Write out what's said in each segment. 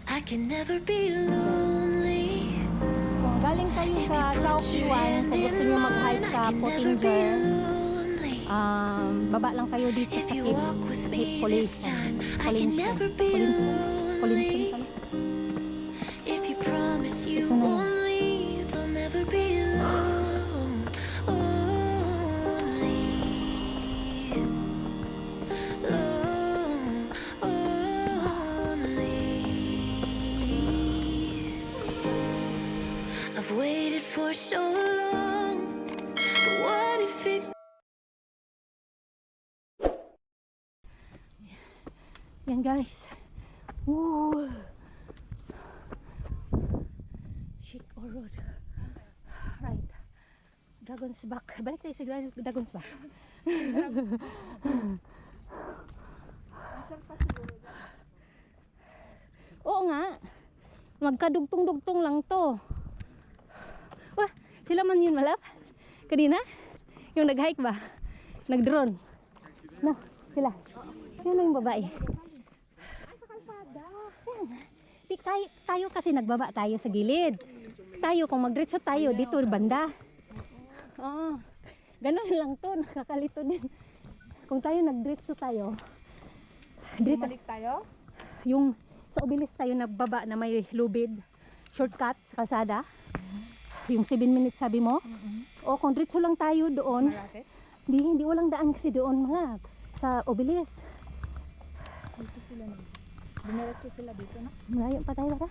I can never be lonely. Kung galing kayo sa South Yuan, kung gusto nyo mag-hike sa Pottinger, baba lang kayo dito sa Polisan. If you promise you won't leave, I'll never be lonely. I've waited for so long, but what if it... Yan guys. Ooh. Shit or road. Right. Dragon's Back. Balik tayo sa Dragon's Back. Oo nga. Magkadugtong-dugtong lang to. Wah, sila man yun malap? Kanina? Yung nag-hike ba? Nag-drone? No, sila. Sino yung babae? Di tayo kasi nagbaba tayo sa gilid. Tayo kung magdiretso tayo dito banda. Oo. Ganun lang to, nakakalito din. Kung tayo nagdiretso tayo. Bumalik tayo? Yung sa Obilis tayo nagbaba na may lubid, shortcut sa kalsada. Yung 7 minutes sabi mo. O kung diretso lang tayo doon. Hindi walang daan kasi doon mga sa Obilis. Dito sila na. Dumiretso sila dito, no? Malayo pa tayo, tara.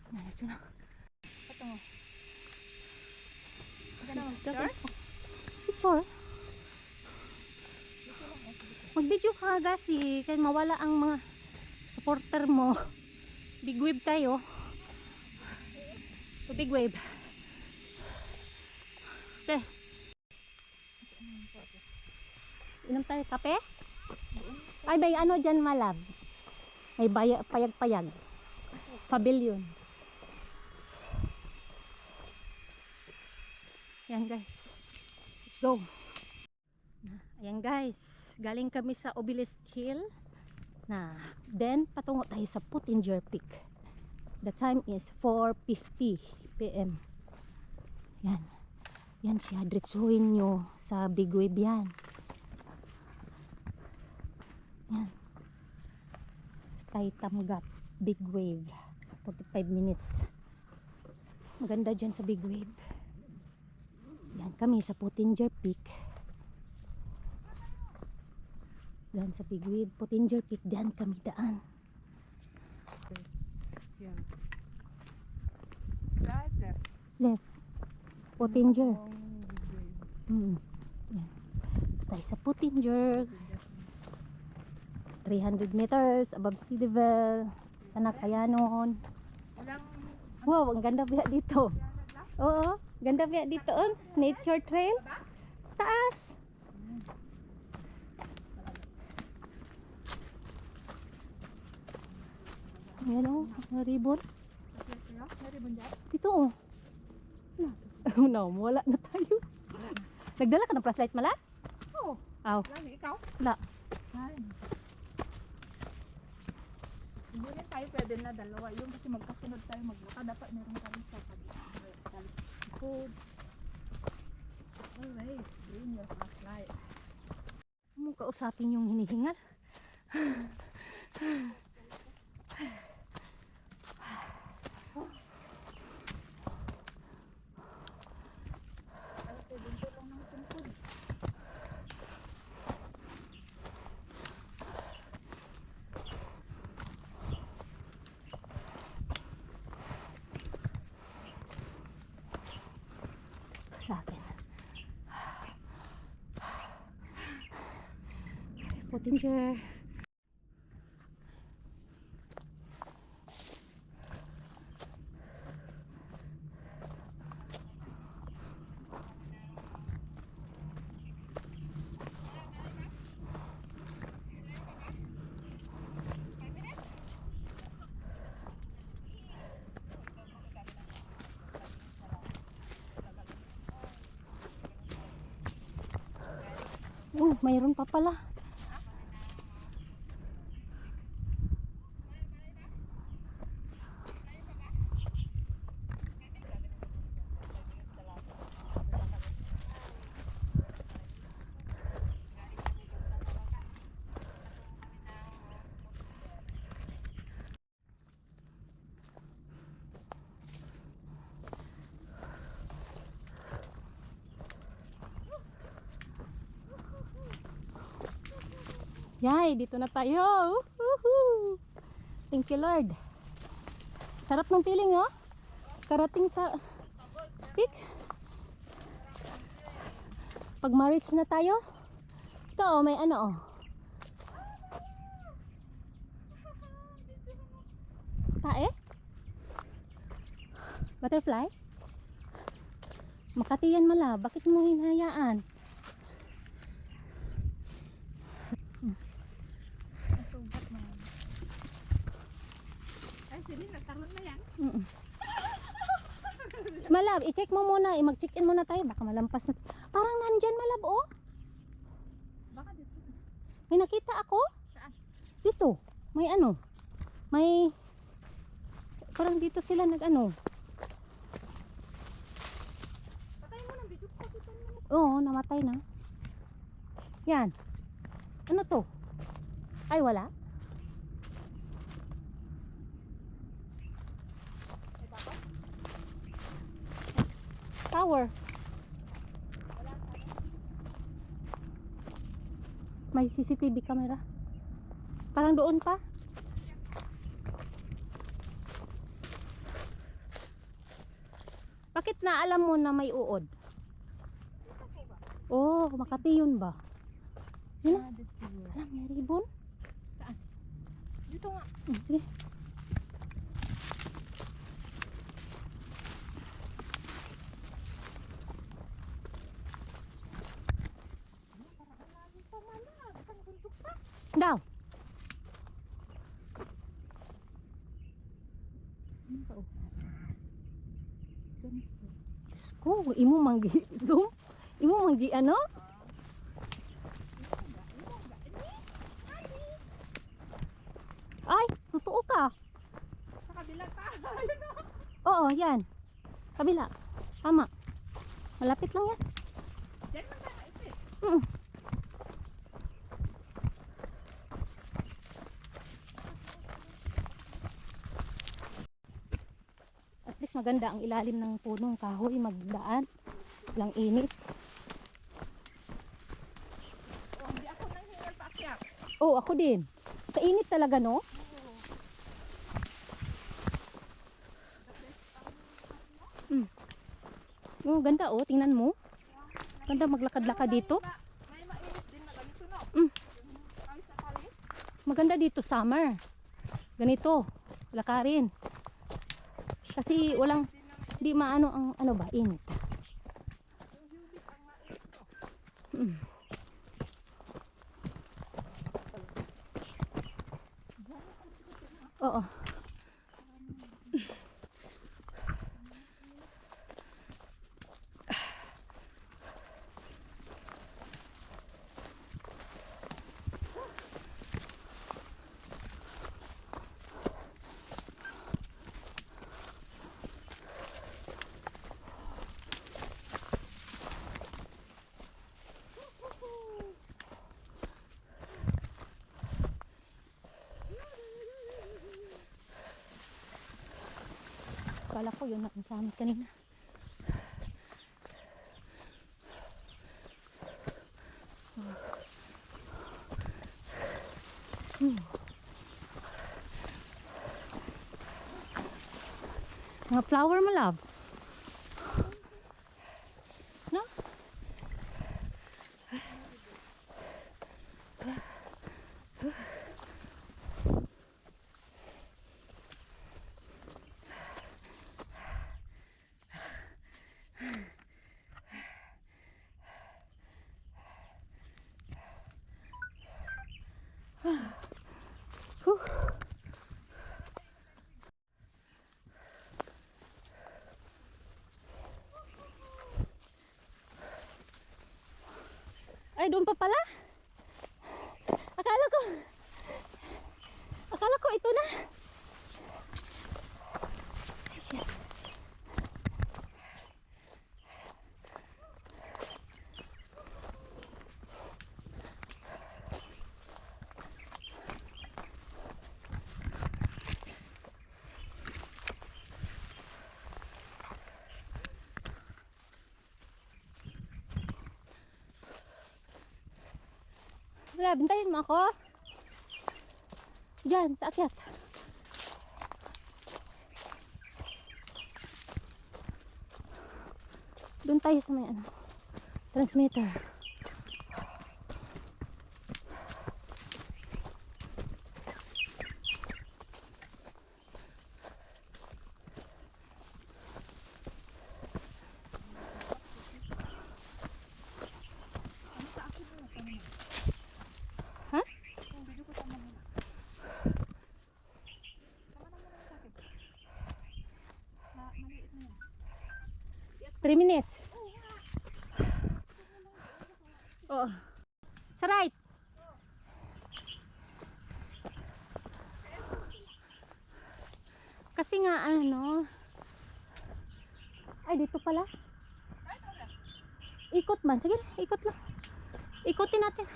Diretso na. Ito mo. Picture? Picture? Mag-video ka kasi kaya mawala ang mga supporter mo. Big wave tayo. Big wave. Okay. Inom tayo kape? Ay, may ano dyan malab. May payag-payag. Pavilion. Yan guys. Let's go. Ayan guys. Galing kami sa Obelisk Hill. Then patungo tayo sa Pottinger Peak. The time is 4:50 PM. Yan. Yan siya. Diretsuhin nyo sa big wave yan. Yan. Taitamgat big wave. 45 minutes. Maganda dyan sa big wave. Yan kami sa Pottinger Peak. Yan sa big wave. Pottinger Peak. Diyan kami daan. Yan. Right there. Left. Pottinger. Yan. Tayo sa Pottinger. 300 meters above sea level. Sana kaya noon. Wow, ang ganda ba dito? Oo, ganda ba dito on? Nature trail. Taas. Ayan o, ribbon. Dito o. No, wala na tayo. Nagdala ka ng flashlight mala? Oo. Aw. Lami, ikaw? Wala. Ay. Hindi rin tayo pwede na dalawa. Yung kasi magkasunod tayo maglakad. Dapat meron ka rin sa food. Always bring your flashlight. Mo kausapin yung hinihingal. Sa akin. Pottinger. Mayroon pa pala. Yay, dito na tayo. Woohoo! Thank you, Lord. Sarap ng feeling, oh. Karating sa peak. Pag ma-reach na tayo, ito, oh, may ano, oh. Tae? Butterfly? Makati yan, Mala. Bakit mo hinayaan? Nasugat na yan. Ay, sige, nagtalon na yan. Malab, i-check mo muna. Mag-check-in muna tayo. Baka malampas na. Parang nandyan, Malab, oh. Baka dito. May nakita ako. Saan? Dito. May ano. May... Parang dito sila nag-ano. Patay mo ng video ko. Oo, namatay na. Yan. Ano to? Ay, wala. Ay, bakit? Tower. May CCTV camera. Parang doon pa. Bakit na alam mo na may uod? Oh, Makati yun ba? Sino? Ah, dito siguro. Alam, may ribbon? Dito nga. Sige. Daw. Ano ka, oh? Ganito. Diyos ko, imo manggi zoom. Imo manggi ano? Ay, totoo ka. Sa kabila ka. Oo, yan. Kabila. Tama. Malapit lang yan. Diyan man tayo ipit. Mm. At least maganda ang ilalim ng punong kahoy magdaan. Walang init. Oh, hindi ako nanghingal pa akyat. Oh, ako din. Sa init talaga, no? Oh, ganda oh, tingnan mo. Ganda maglakad-lakad dito. May mainit din na ganito, no? Mm. Ay, sa palis. Maganda dito summer. Ganito, lakarin. Kasi walang di maano ang ano ba, init. Mm. Oo. Kala ko yun ang sa amin kanina. Mga flower mo, love. No? Ay, doon pa pala. Akala ko ito na. Ay, shit. Wala, bintayin mo ako. Diyan, sa akyat. Doon tayo sa may ano, transmitter. Ha? Yung video ko sama mo na. Sama na muna sa akin. Maliit na yan. 3 minutes. Oh. Sa right. Kasi nga ano. Ay, dito pala. Ikot man. Sige, ikot lang. Ikutin natin.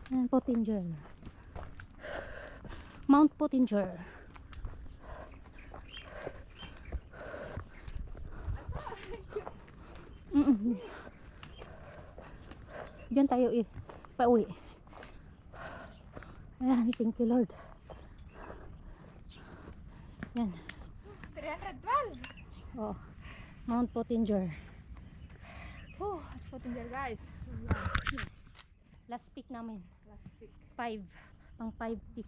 Ayan, Pottinger. Mount Pottinger. Diyan tayo pauwi. Ayan, thank you Lord. Yan. 312! Oh, Mount Pottinger. Oh, it's Pottinger guys. Yes. Last peak namin. Last week. 5. Pang 5 peak.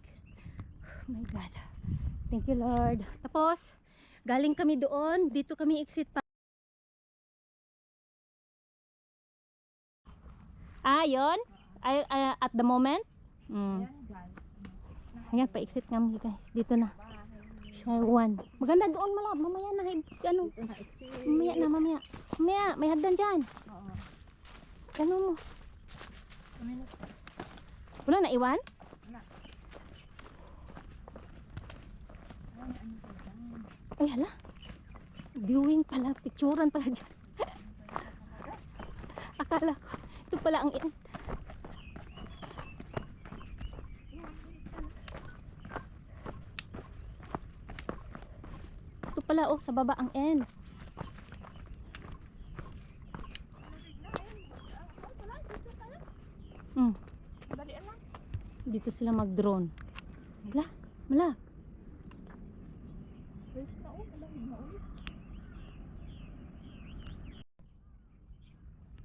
Oh my God. Thank you Lord. Tapos, galing kami doon. Dito kami exit pa. Yun? At the moment? Ayan guys. Ayan, pa-exit kami guys. Dito na. Siya 1. Maganda doon malab. Mamaya na. Ano? Ito na exit. Mamaya na, mamaya. Mamaya, may hagdan dyan. Oo. Ano mo? Minute. Wala na iwan? Wala. Ay, ano pa dyan? Ay, hala. Viewing pala. Picturean pala dyan. Akala ko. Ito pala ang end. Ito pala, oh, sa baba ang end. Dalian lang. Dito sila mag-drone. Wala, wala. First na oh, malahig na ulit.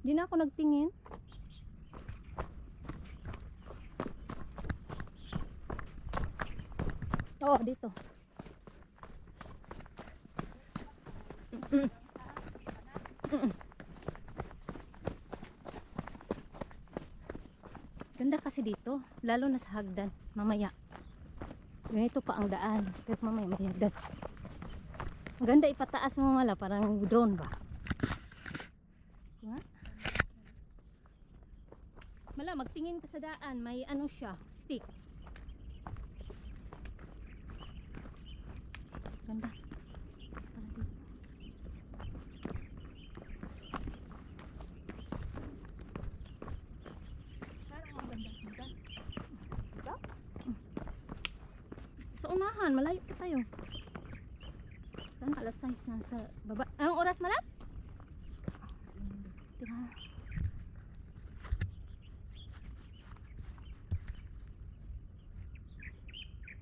Di na ako nagtingin. Oo, dito. Ganda kasi dito, lalo na sa hagdan. Mamaya. Ganito pa ang daan. Pero mamaya may hagdan. Maganda ipataas mo mala, parang drone ba? Nga? Mala, magtingin ka sa daan. May ano siya, stick. Ganda. Para dito. Parang ang ganda dyan. Sa unahan, malayo pa tayo. Saan alas 6 na sa baba? Anong oras malap? Tingnan.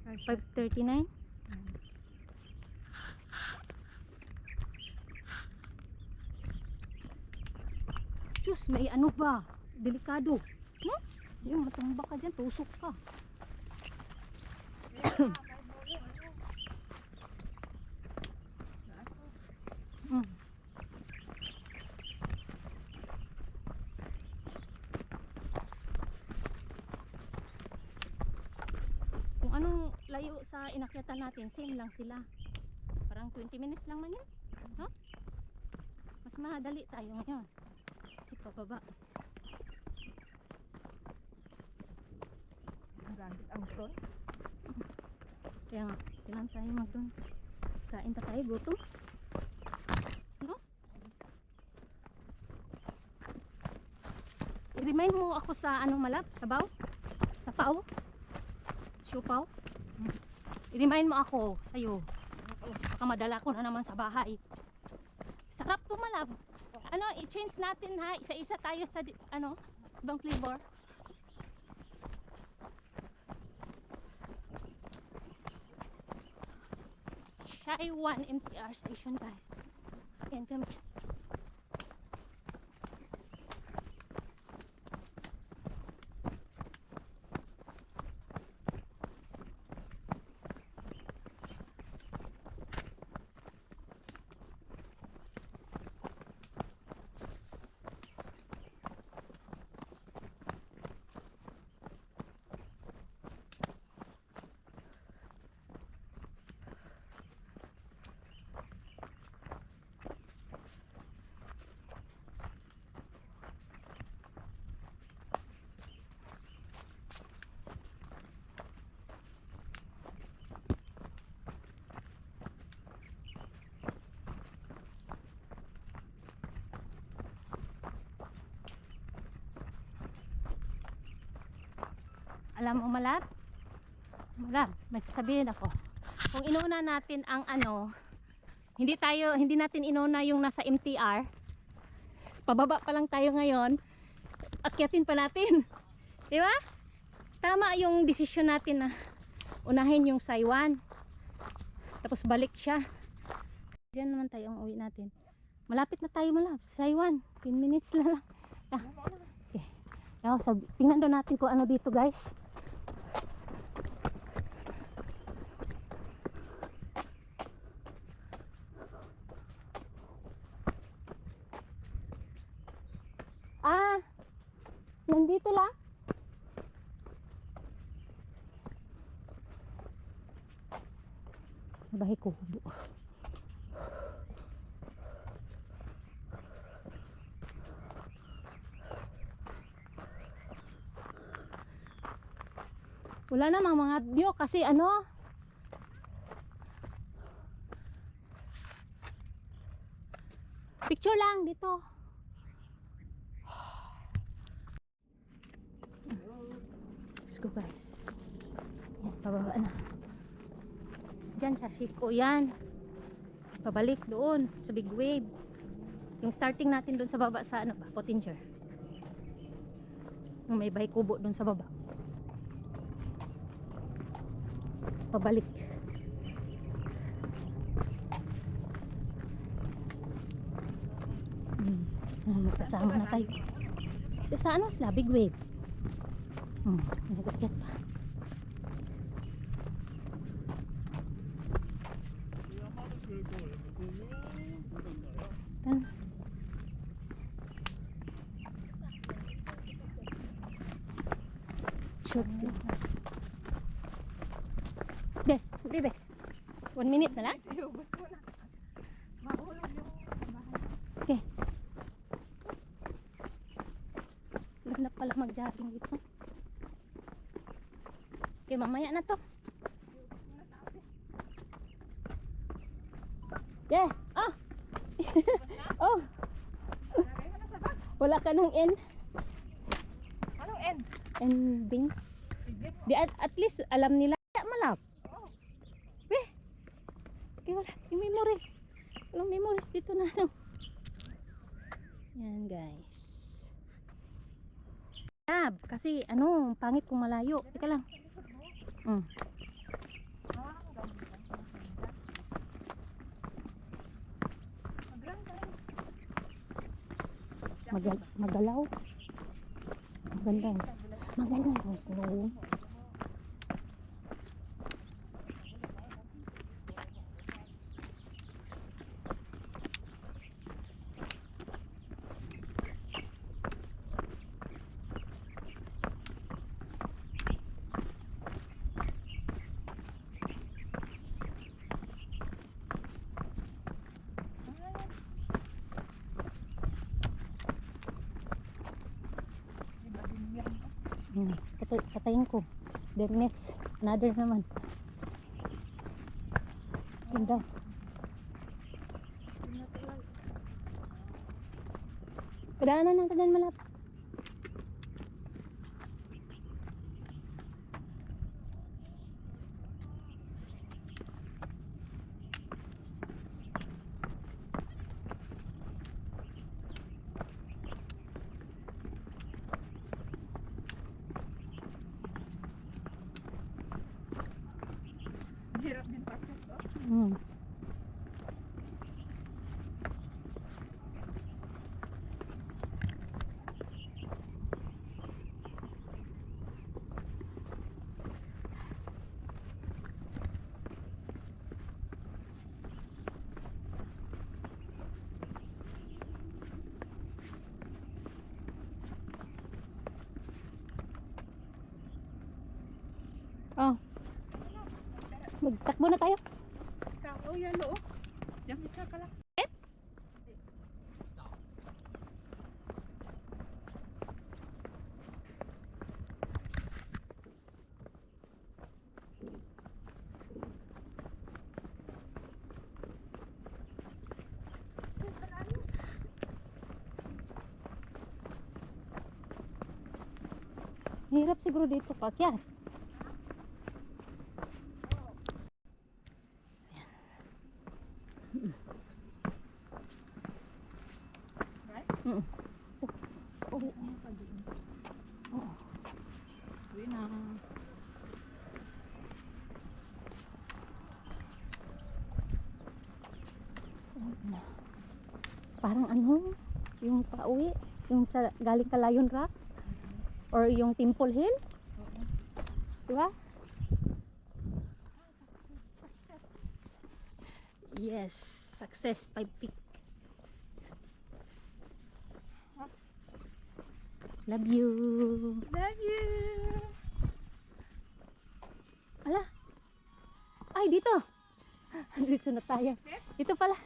Ay, 5:39. Diyos, may ano ba? Delikado. No? Yung matumba ka dyan, tusok ka. Mm. Kung anong layo sa inakyatan natin, same lang sila. Parang 20 minutes lang man yun. No? Mas madali tayo ngayon. Kasi pababa. ang ganda ang drone. Kaya nga, kailan tayo mag-doon kasi kain pa tayo, gutom. No? I-remind mo ako sa ano malap, sabaw? Sa pao? Siopaw? I-remind mo ako sa'yo. Baka madala ko na naman sa bahay. Sarap to malap. Ano, i-change natin ha. Isa-isa tayo sa ano, ibang flavor. Shy 1 MTR station, guys. Ayan kami. Alam mo, Malab? Malab, may sasabihin ako. Kung inuna natin ang ano, hindi natin inuna yung nasa MTR. Pababa pa lang tayo ngayon. Akyatin pa natin. Di ba? Tama yung desisyon natin na unahin yung Saiwan. Tapos balik siya. Diyan naman tayo ang uwi natin. Malapit na tayo, Malab. Saiwan. 10 minutes lang. Okay. Tingnan daw natin kung ano dito, guys. Nandito lang. Bahay ko hubo. Wala namang mga view kasi ano, picture lang dito. Let's go, guys. Yan, pababa na. Diyan sa Siko yan. Pabalik doon sa big wave. Yung starting natin doon sa baba sa ano ba, Pottinger. Yung may bahay kubo doon sa baba. Pabalik. Magkasama na tayo. Sa ano sila, big wave. Nag-akyat pa. Short lang. Bebe. 1 minute na lang? Iubos mo na. Mahulog yung bahay. Okay. Ganda pala mag-jogging dito. Okay, mamaya na to. Yeah. Ah. Oh. Wala ka ng end. Anong end? Ending. Di at least alam nila. Malap. Okay, wala. Yung memories. Walang memories dito na ano. Yan, guys. Kasi ano, pangit kung malayo. Teka lang. Magalaw. Maganda. Maganda yung snow. Patayin ko. Then next, another naman. Ganda. Kadaanan natin dyan, Malap. Hmm. Oh, magtakbo na tayo. Ikaw, oh yan oh. Diyan, picture ka lang. Hirap siguro dito paakyat. Right? Mm. Oh, oh. Uwi na. Parang ano, yung pauwi, yung sa galing ka Lion Rock or yung Temple Hill. Diba? Yes, success 5 peak. Love you. Love you. Ala. Ay, dito. Dito na tayo. Dito pala.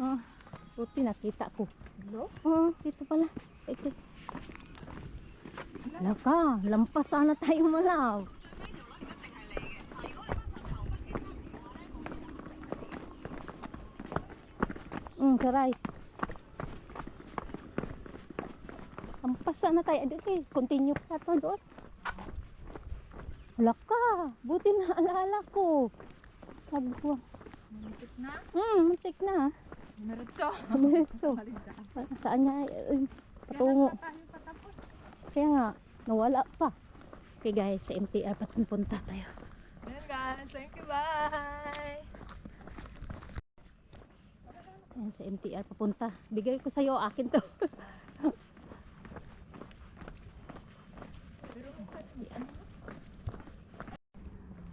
Oh, buti nakita ko. Hello? Oh, dito pala. Exit. Ala ka, lampas sana tayo malaw. Saray. Lampas sana tayo. Dito, continue pa to doon. Ala ka, buti na alala ko. Sabi ko, Malapit na. muntik na. Meritso. Meritso. Baliktad. Saan nga, patungo. Kaya tayo patapos. Kaya nga, nawala pa. Okay guys, sa MTR punta tayo. Ayan guys, thank you, bye. Ayan, sa MTR papunta. Bigay ko sa'yo, akin to.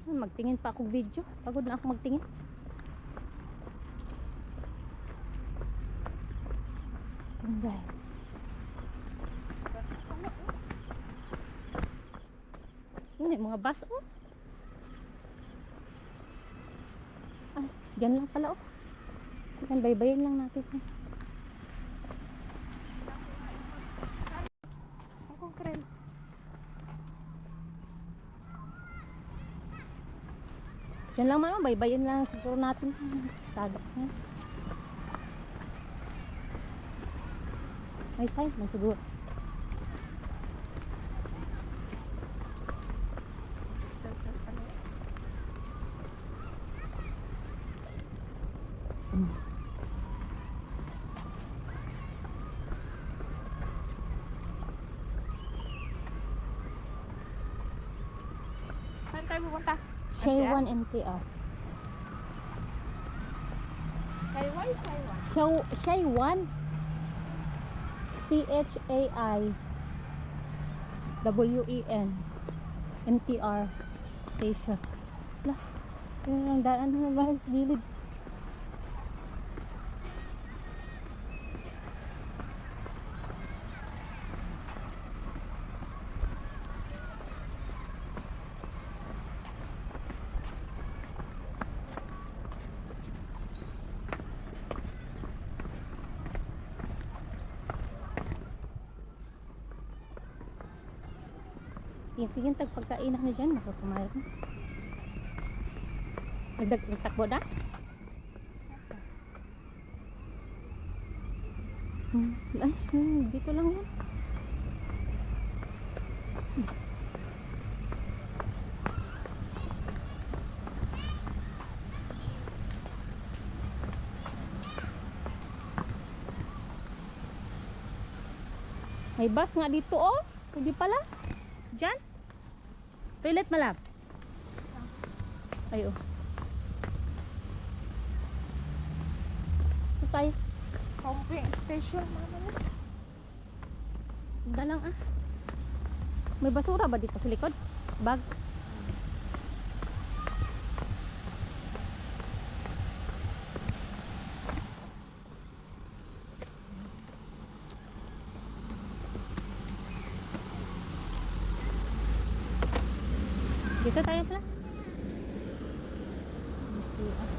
Magtingin pa akong video. Pagod na ako magtingin. Ayan guys. Yun yung mga bus oh. Ay, dyan lang pala oh. Yan, baybayin lang natin. Ako, friend. Diyan lang man, baybayin lang siguro natin. Sagap na. May sign man siguro. Saan tayo pupunta? Shaywan MTR. Taiwan, Taiwan. Shaywan. CHAIWEN MTR station. Lah, yun ang daan na ba sa gilid. Tingin tag pagkainan na dyan, makakumayag na. Nagtakbo na? Ay, dito lang yan. May bus nga dito oh. Hindi pala. Diyan. Toilet malap. Ay oh. tay. Pumping station mama na. Dalang ah. May basura ba dito sa likod? Bag. Dito tayo pala. Okay, ah.